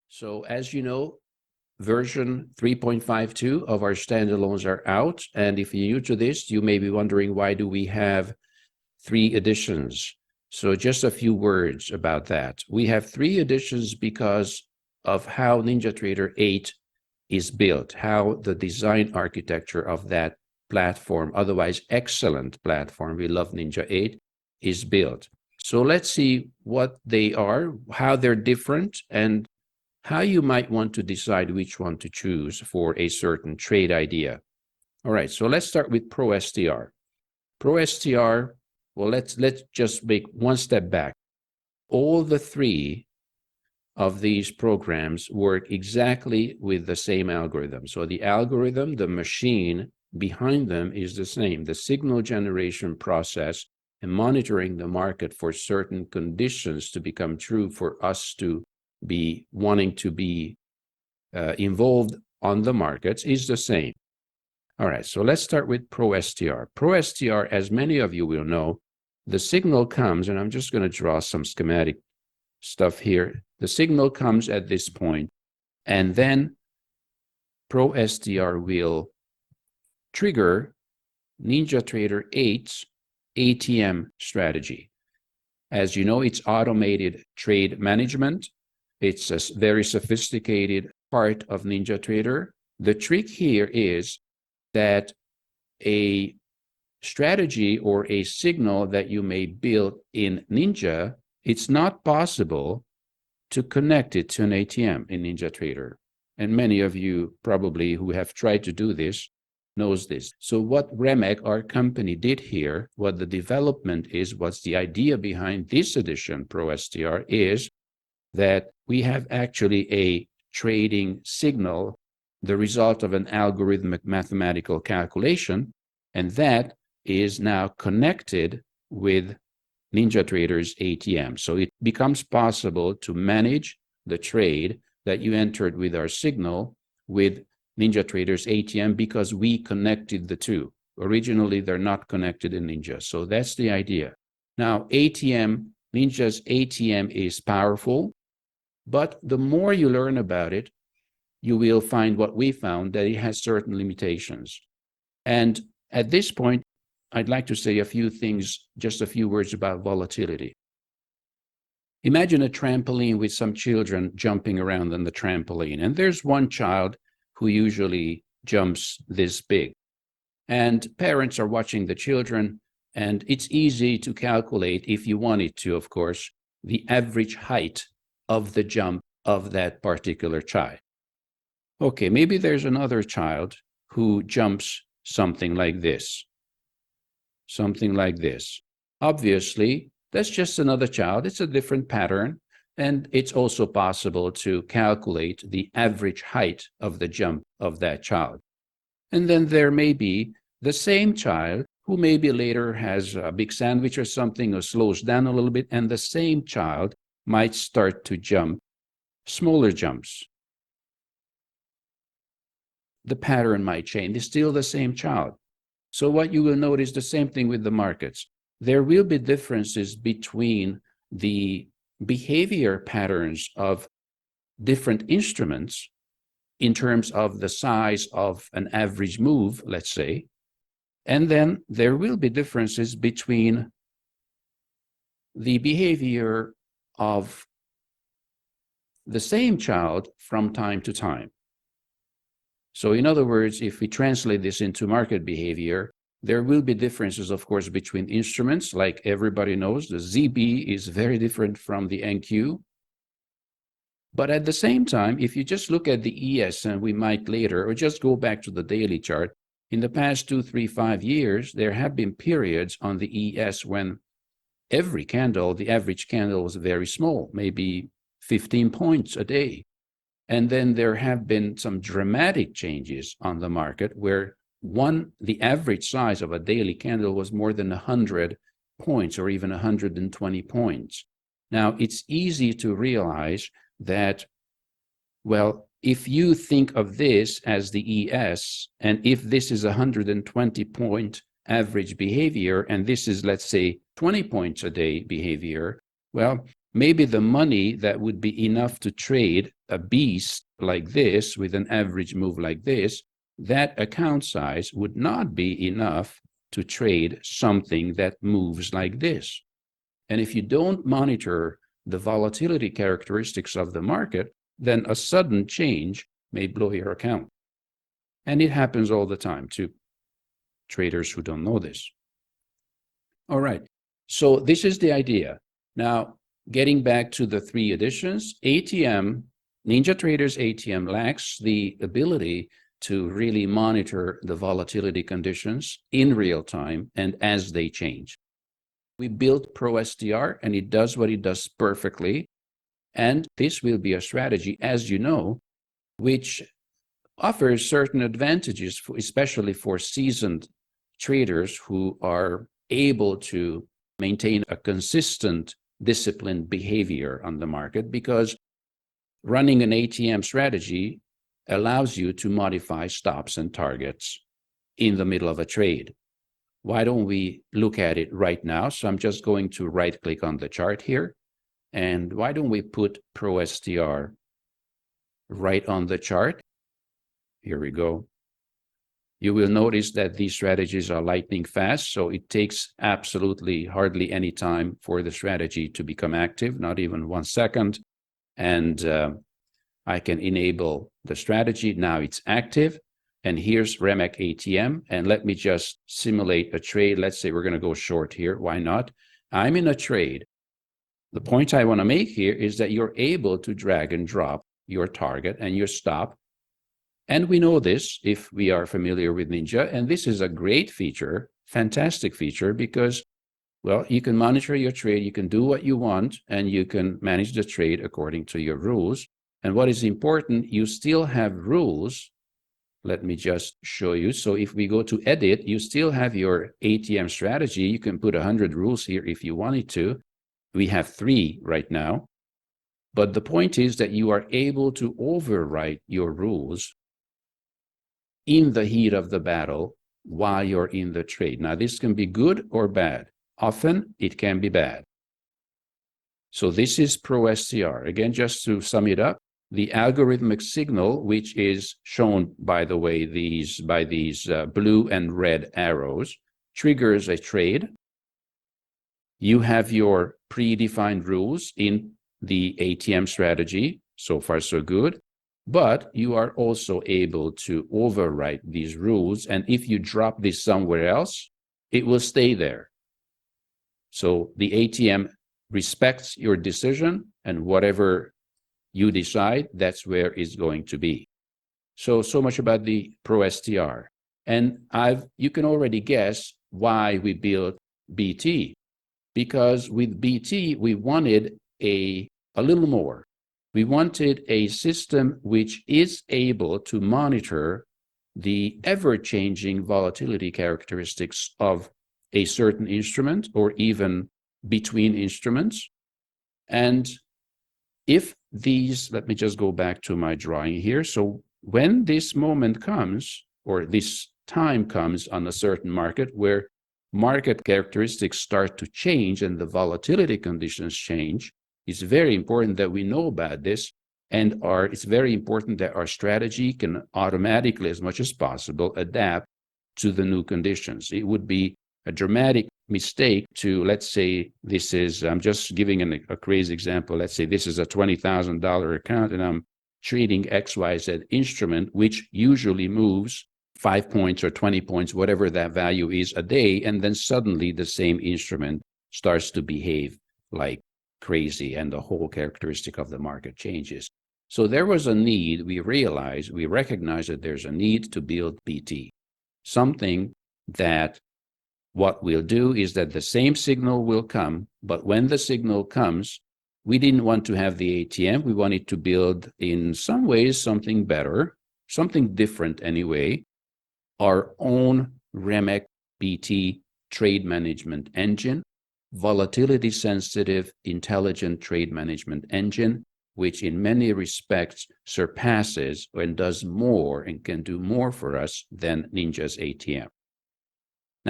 So as you know, version 3.52 of our standalones are out. And if you're new to this, you may be wondering, why do we have 3 editions? So just a few words about that. We have 3 editions because of how NinjaTrader 8 is built, how the design architecture of that platform, otherwise excellent platform, we love Ninja 8, is built. So let's see what they are, how they're different, and how you might want to decide which one to choose for a certain trade idea. All right, so let's start with PRO STR. PRO STR, well, let's just make one step back. All the 3 of these programs work exactly with the same algorithm. So the algorithm, the machine behind them is the same. The signal generation process and monitoring the market for certain conditions to become true for us to be wanting to be involved on the markets is the same. All right, so let's start with PRO STR. PRO STR, as many of you will know, the signal comes, and I'm just going to draw some schematic stuff here. The signal comes at this point, and then PRO STR will trigger NinjaTrader 8's ATM strategy. As you know, it's automated trade management. It's a very sophisticated part of NinjaTrader. The trick here is that a strategy or a signal that you may build in Ninja, it's not possible to connect it to an ATM in NinjaTrader. And many of you probably who have tried to do this knows this. So what Remek, our company, did here, what the development is, what's the idea behind this edition, PRO STR, is that we have actually a trading signal, the result of an algorithmic mathematical calculation, and that is now connected with NinjaTrader's ATM. So it becomes possible to manage the trade that you entered with our signal with NinjaTrader's ATM because we connected the 2. Originally, they're not connected in Ninja. So that's the idea. Now, Ninja's ATM is powerful, but the more you learn about it, you will find what we found, that it has certain limitations. And at this point, I'd like to say a few things, just a few words about volatility. Imagine a trampoline with some children jumping around on the trampoline, and there's one child who usually jumps this big. And parents are watching the children, and it's easy to calculate, if you wanted to, of course, the average height of the jump of that particular child. Okay, maybe there's another child who jumps something like this. Something like this. Obviously, that's just another child. It's a different pattern. And it's also possible to calculate the average height of the jump of that child. And then there may be the same child who maybe later has a big sandwich or something, or slows down a little bit, and the same child might start to jump smaller jumps. The pattern might change. It's still the same child. So what you will notice, the same thing with the markets. There will be differences between the behavior patterns of different instruments in terms of the size of an average move, let's say. And then there will be differences between the behavior of the same child from time to time. So in other words, if we translate this into market behavior, there will be differences, of course, between instruments. Like everybody knows, the ZB is very different from the NQ. But at the same time, if you just look at the ES, and we might later, or just go back to the daily chart, in the past 2, 3, 5 years, there have been periods on the ES when every candle, the average candle was very small, maybe 15 points a day. And then there have been some dramatic changes on the market where the average size of a daily candle was more than 100 points or even 120 points. Now, it's easy to realize that, well, if you think of this as the ES, and if this is a 120-point average behavior, and this is, let's say, 20 points a day behavior, well, maybe the money that would be enough to trade a beast like this with an average move like this, that account size would not be enough to trade something that moves like this. And if you don't monitor the volatility characteristics of the market, then a sudden change may blow your account. And it happens all the time to traders who don't know this. All right, so this is the idea. Now, getting back to the 3 additions, ATM, NinjaTrader's ATM lacks the ability to really monitor the volatility conditions in real time and as they change. We built PRO STR, and it does what it does perfectly. And this will be a strategy, as you know, which offers certain advantages, especially for seasoned traders who are able to maintain a consistent, disciplined behavior on the market, because running an ATM strategy allows you to modify stops and targets in the middle of a trade. Why don't we look at it right now? So I'm just going to right-click on the chart here. And why don't we put PRO STR right on the chart? Here we go. You will notice that these strategies are lightning fast, so it takes absolutely hardly any time for the strategy to become active, not even 1 second. And I can enable the strategy. Now it's active. And here's REMEC ATM. And let me just simulate a trade. Let's say we're going to go short here. Why not? I'm in a trade. The point I want to make here is that you're able to drag and drop your target and your stop. And we know this if we are familiar with Ninja. And this is a great feature, fantastic feature, because, well, you can monitor your trade, you can do what you want, and you can manage the trade according to your rules. And what is important, you still have rules. Let me just show you. So if we go to edit, you still have your ATM strategy. You can put 100 rules here if you wanted to. We have 3 right now. But the point is that you are able to overwrite your rules in the heat of the battle while you're in the trade. Now, this can be good or bad. Often, it can be bad. So this is PRO STR. Again, just to sum it up, the algorithmic signal, which is shown, by the way, by these blue and red arrows, triggers a trade. You have your predefined rules in the ATM strategy. So far, so good. But you are also able to overwrite these rules. And if you drop this somewhere else, it will stay there. So the ATM respects your decision, and whatever you decide, that's where it's going to be. So much about the PRO STR. And you can already guess why we built BT. Because with BT, we wanted a little more. We wanted a system which is able to monitor the ever-changing volatility characteristics of a certain instrument or even between instruments. And if these, let me just go back to my drawing here. So when this moment comes, or this time comes on a certain market where market characteristics start to change and the volatility conditions change, it's very important that we know about this, and it's very important that our strategy can automatically, as much as possible, adapt to the new conditions. It would be a dramatic mistake to, let's say, this is, I'm just giving a crazy example. Let's say this is a $20,000 account, and I'm trading XYZ instrument, which usually moves 5 points or 20 points, whatever that value is a day, and then suddenly the same instrument starts to behave like crazy and the whole characteristic of the market changes. So there was a need. We recognized that there's a need to build BT, something that what we'll do is that the same signal will come, but when the signal comes, we didn't want to have the ATM. We wanted to build, in some ways, something better, something different anyway, our own REMEC BT trade management engine, volatility sensitive, intelligent trade management engine, which in many respects surpasses and does more and can do more for us than Ninja's ATM.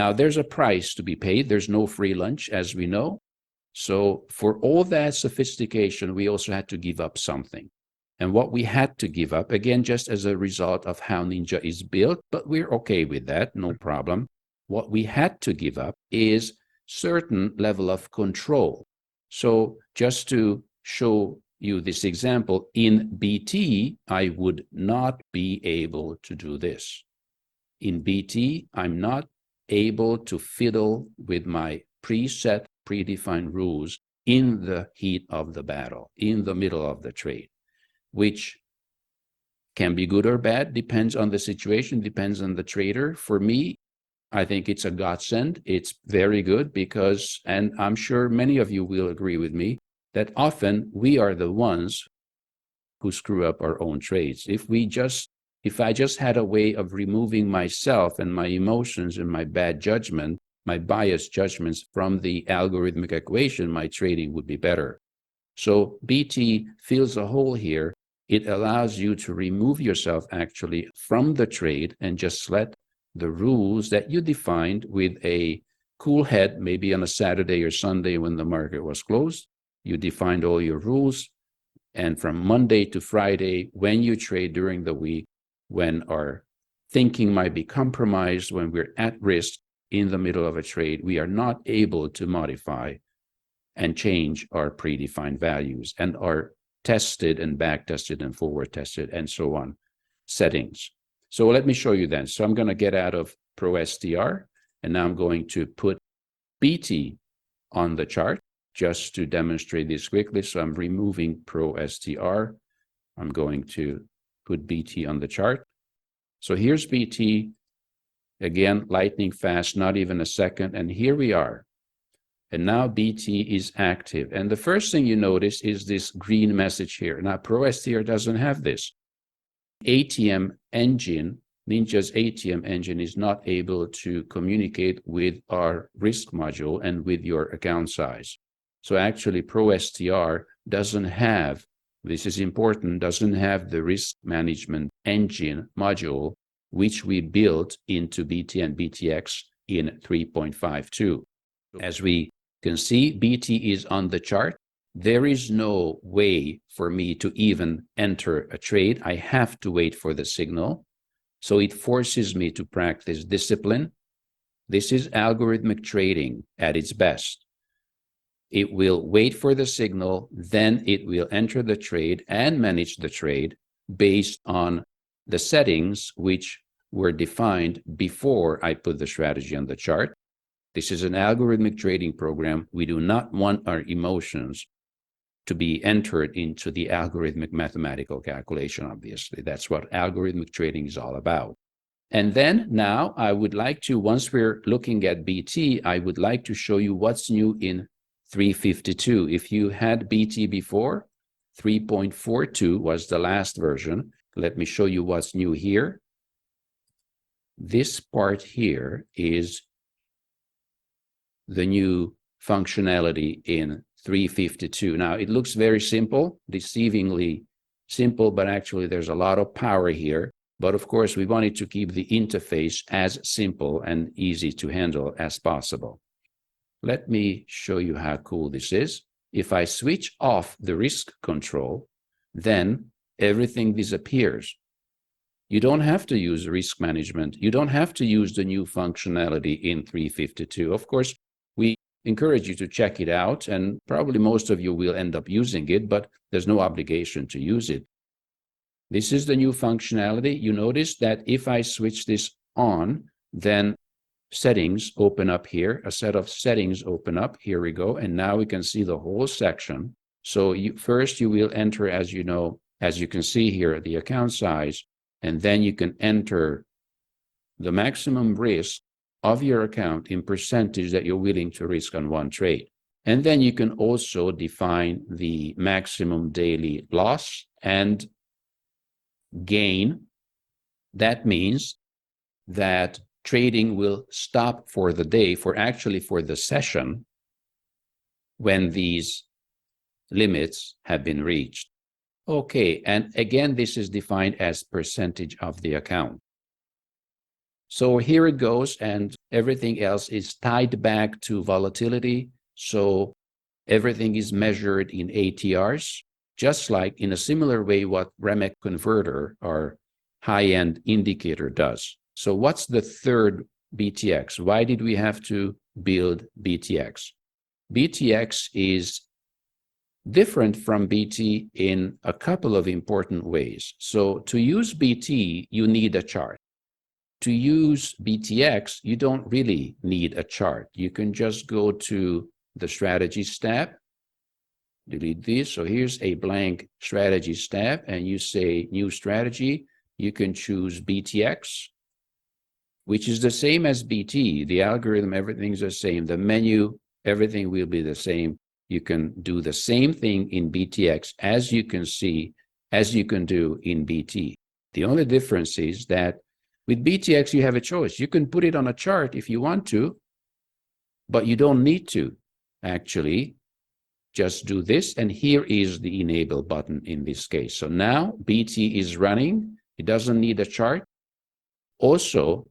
Now, there's a price to be paid. There's no free lunch, as we know. So for all that sophistication, we also had to give up something. And what we had to give up, again, just as a result of how Ninja is built, but we're okay with that, no problem. What we had to give up is certain level of control. So just to show you this example, in BT, I would not be able to do this. In BT, I'm not able to fiddle with my preset, predefined rules in the heat of the battle, in the middle of the trade, which can be good or bad, depends on the situation, depends on the trader. For me, I think it's a godsend. It's very good because, and I'm sure many of you will agree with me, that often we are the ones who screw up our own trades. If I just had a way of removing myself and my emotions and my bad judgment, my biased judgments from the algorithmic equation, my trading would be better. So BT fills a hole here. It allows you to remove yourself actually from the trade and just let the rules that you defined with a cool head, maybe on a Saturday or Sunday when the market was closed, you defined all your rules. And from Monday to Friday, when you trade during the week, when our thinking might be compromised, when we're at risk in the middle of a trade, we are not able to modify and change our predefined values and our tested and back tested and forward tested and so on settings. So let me show you then. So I'm going to get out of PRO STR and now I'm going to put BT on the chart just to demonstrate this quickly. So I'm removing PRO STR. I'm going to put BT on the chart. So here's BT, again, lightning fast, not even a second. And here we are. And now BT is active. And the first thing you notice is this green message here. Now, PRO STR doesn't have this. ATM engine, Ninja's ATM engine is not able to communicate with our risk module and with your account size. So actually, PRO STR doesn't have, this is important, doesn't have the risk management engine module, which we built into BT and BTX in 3.52. As we can see, BT is on the chart. There is no way for me to even enter a trade. I have to wait for the signal. So it forces me to practice discipline. This is algorithmic trading at its best. It will wait for the signal, then it will enter the trade and manage the trade based on the settings which were defined before I put the strategy on the chart. This is an algorithmic trading program. We do not want our emotions to be entered into the algorithmic mathematical calculation, obviously. That's what algorithmic trading is all about. And then now I would like to, once we're looking at BT, I would like to show you what's new in 352. If you had BT before, 3.42 was the last version. Let me show you what's new here. This part here is the new functionality in 352. Now, it looks very simple, deceivingly simple, but actually there's a lot of power here. But of course, we wanted to keep the interface as simple and easy to handle as possible. Let me show you how cool this is. If I switch off the risk control, then everything disappears. You don't have to use risk management. You don't have to use the new functionality in 352. Of course, we encourage you to check it out, and probably most of you will end up using it, but there's no obligation to use it. This is the new functionality. You notice that if I switch this on, then settings open up here. A set of settings open up. Here we go. And now we can see the whole section. So first you will enter, as you know, as you can see here, the account size, and then you can enter the maximum risk of your account in percentage that you're willing to risk on one trade. And then you can also define the maximum daily loss and gain. That means that trading will stop for the day, for the session, when these limits have been reached. Okay, and again, this is defined as percentage of the account. So here it goes, and everything else is tied back to volatility. So everything is measured in ATRs, just like in a similar way what REMEC converter, our high-end indicator, does. So what's the third BTX? Why did we have to build BTX? BTX is different from BT in a couple of important ways. So to use BT, you need a chart. To use BTX, you don't really need a chart. You can just go to the Strategies tab, delete this. So here's a blank Strategies tab, and you say New Strategy. You can choose BTX, which is the same as BT. The algorithm, everything's the same. The menu, everything will be the same. You can do the same thing in BTX as you can see, as you can do in BT. The only difference is that with BTX, you have a choice. You can put it on a chart if you want to, but you don't need to. Actually, just do this, and here is the enable button in this case. So now BT is running. It doesn't need a chart. Also,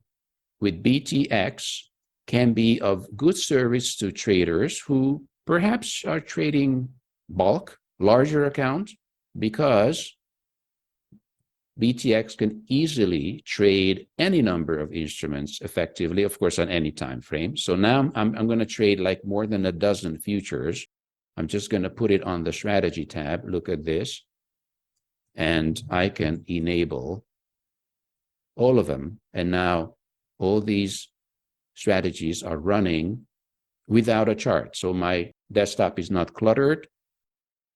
with BTX, can be of good service to traders who perhaps are trading bulk, larger account, because BTX can easily trade any number of instruments effectively, of course, on any time frame. So now I'm going to trade like more than a dozen futures. I'm just going to put it on the strategy tab. Look at this. And I can enable all of them. And now all these strategies are running without a chart. So my desktop is not cluttered.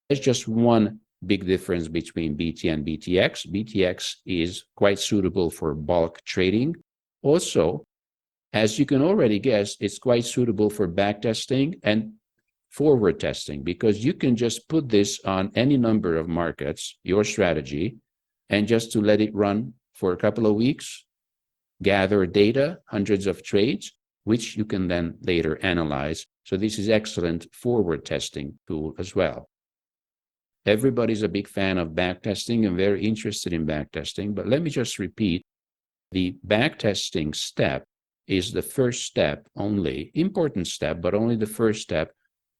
There's just one big difference between BT and BTX. BTX is quite suitable for bulk trading. Also, as you can already guess, it's quite suitable for back testing and forward testing, because you can just put this on any number of markets, your strategy, and just to let it run for a couple of weeks, gather data, hundreds of trades, which you can then later analyze. So this is excellent forward testing tool as well. Everybody's a big fan of back testing and very interested in back testing, but let me just repeat, the back testing step is the first step only, important step, but only the first step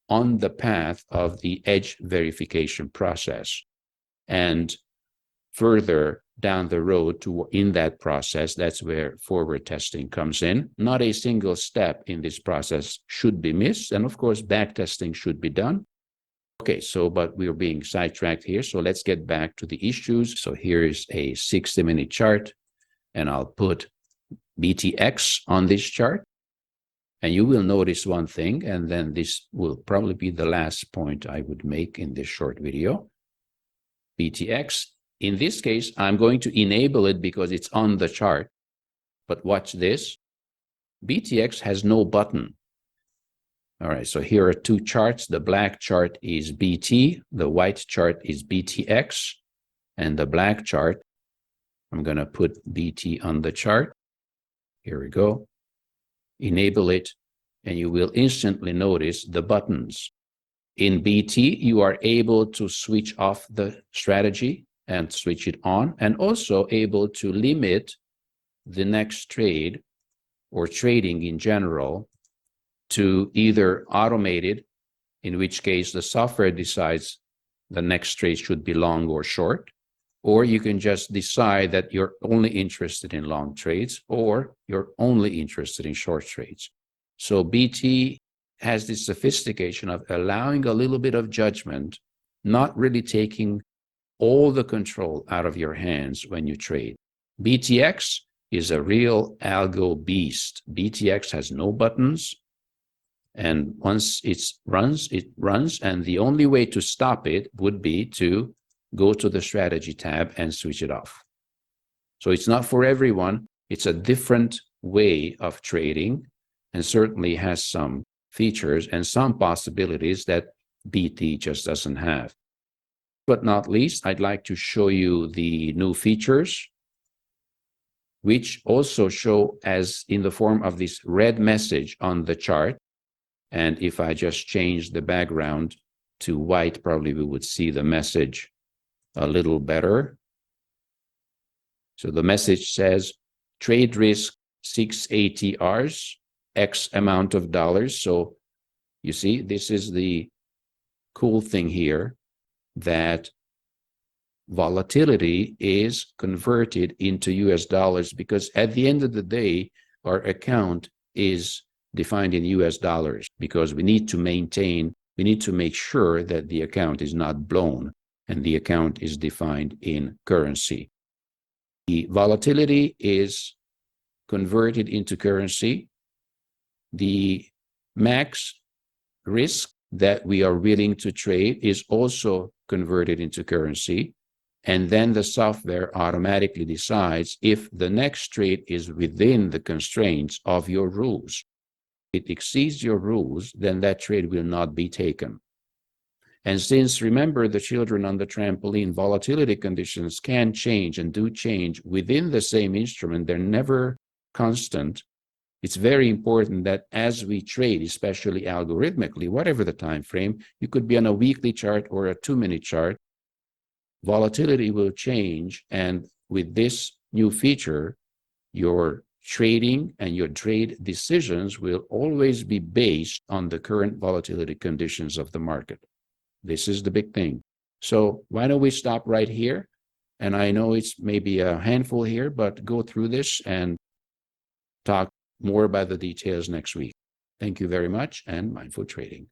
on the path of the edge verification process. And further down the road to in that process, that's where forward testing comes in. Not a single step in this process should be missed. And of course, back testing should be done. Okay, so, but we're being sidetracked here. So let's get back to the issues. So here is a 60-minute chart, and I'll put BTX on this chart. And you will notice one thing, and then this will probably be the last point I would make in this short video. BTX, in this case, I'm going to enable it because it's on the chart. But watch this. BTX has no button. All right, so here are two charts. The black chart is BT, the white chart is BTX, and the black chart, I'm going to put BT on the chart. Here we go. Enable it, and you will instantly notice the buttons. In BT, you are able to switch off the strategy and switch it on, and also able to limit the next trade or trading in general to either automated, in which case the software decides the next trade should be long or short, or you can just decide that you're only interested in long trades or you're only interested in short trades. So BT has this sophistication of allowing a little bit of judgment, not really taking all the control out of your hands when you trade. BTX is a real algo beast. BTX has no buttons. And once it runs, and the only way to stop it would be to go to the strategy tab and switch it off. So it's not for everyone. It's a different way of trading, and certainly has some features and some possibilities that BT just doesn't have. But not least, I'd like to show you the new features, which also show as in the form of this red message on the chart. And if I just change the background to white, probably we would see the message a little better. So the message says, trade risk 6 ATRs, X amount of dollars. So you see, this is the cool thing here, that volatility is converted into US dollars, because at the end of the day, our account is defined in US dollars, because we need to make sure that the account is not blown, and the account is defined in currency. The volatility is converted into currency. The max risk that we are willing to trade is also converted into currency. And then the software automatically decides if the next trade is within the constraints of your rules. If it exceeds your rules, then that trade will not be taken. And since, remember, the children on the trampoline, volatility conditions can change and do change within the same instrument, they're never constant. It's very important that as we trade, especially algorithmically, whatever the time frame, you could be on a weekly chart or a 2-minute chart, volatility will change. And with this new feature, your trading and your trade decisions will always be based on the current volatility conditions of the market. This is the big thing. So why don't we stop right here? And I know it's maybe a handful here, but go through this and talk more about the details next week. Thank you very much, and mindful trading.